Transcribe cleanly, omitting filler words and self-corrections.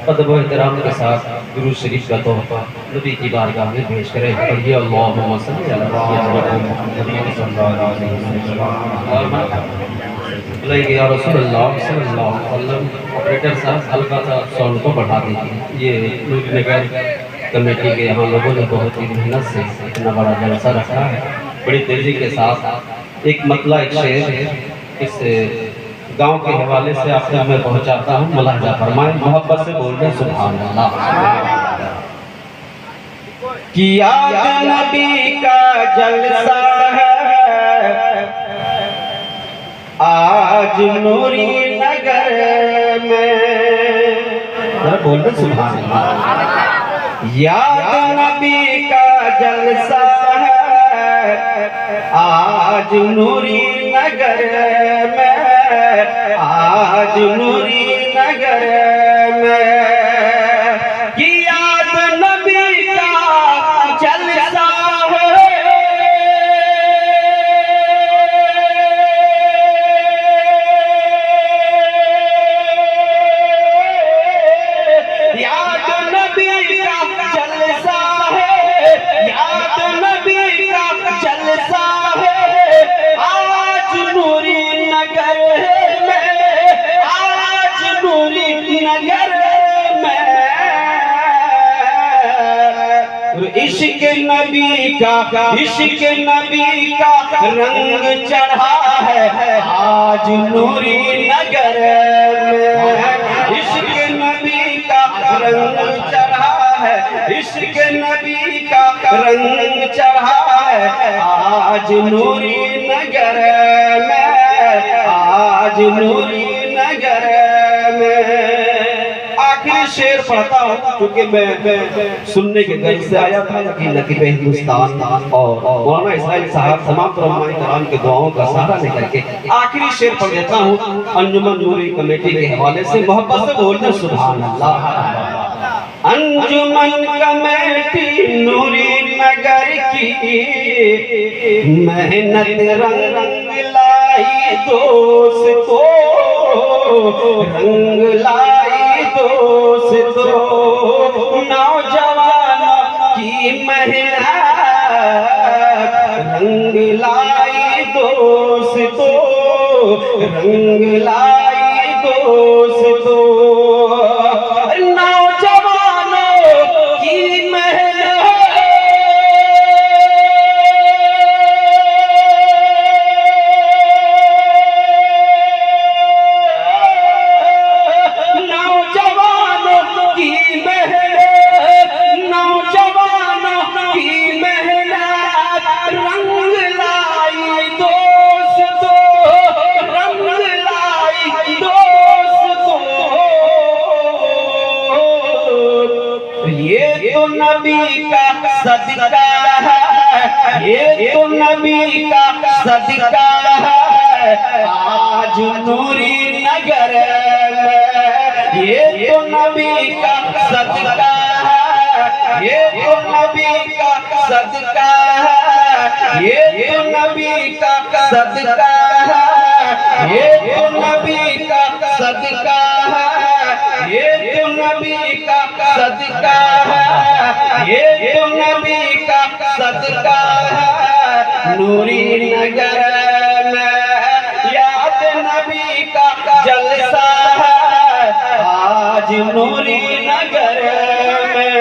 अदब व एहतराम के साथ दुरूद शरीफ का तोहफा नबी की बारगाह में पेश करें। पढ़िए अल्लाहुम्मा सल्ली अला या रसूलल्लाह सल्लल्लाहु अलैहि वसल्लम। ऑपरेटर साहब हल्का सा साउंड को बढ़ा दीजिए। ये नगर कमेटी के यहाँ लोगों ने बहुत ही मेहनत से इतना बड़ा जलसा रखा है। बड़ी तेजी के साथ एक मतला एक शेर इस गांव के हवाले से आप तक मैं पहुंचाता हूँ। मुलाहिजा फरमाएं, मोहब्बत से बोल रहे सुभान अल्लाह। कि याद नबी का जलसा है आज नूरी नगर में, बोल रहे सुभान अल्लाह। याद नबी का जलसा है आज नूरी नगर में, आज नूरी नगर में। कि याद नबी का जलसा है याद नबी का जलसा है, याद नबी का जलसा है आज नूरी नगर में, आज नूरी नगर में। इश्क नबी का, इश्क नबी का रंग चढ़ा है आज नूरी नगर में। इश्क नबी का रंग चढ़ा है, इश्क नबी का रंग चढ़ा है आज नूरी नगर में, आज नूरी नगर में। आखिरी शेर पढ़ता हूँ क्योंकि मैं सुनने के घर से आया था कि नकीब हिंदुस्तान और मौलाना इस्माइल साहब तमाम कराम के दुआओं का सहारा लेकर के आखिरी शेर पढ़ देता हूँ अंजुमन नूरी कमेटी के हवाले से। मोहब्बत से बोलना सुभान अल्लाह। अंजुमन कमेटी नूरी नगर की मेहनत रंग रंग लाई दोस्तों, रंग लाई दोस्तों। नौजवानों की मेहनत रंग लाई दोस्तों, रंग लाई दोस्तों। नबी का सदका है, ये तो नबी का सदका है आज नूरी नगर में। ये तो नबी का सदका है, ये तो नबी का सदका है, ये तो नबी का सदका है, ये तो नबी का सदका है, ये तो नबी का सदका है, ये तो नबी का सदका है नूरी नगर में। याद नबी का जलसा है आज नूरी नगर में।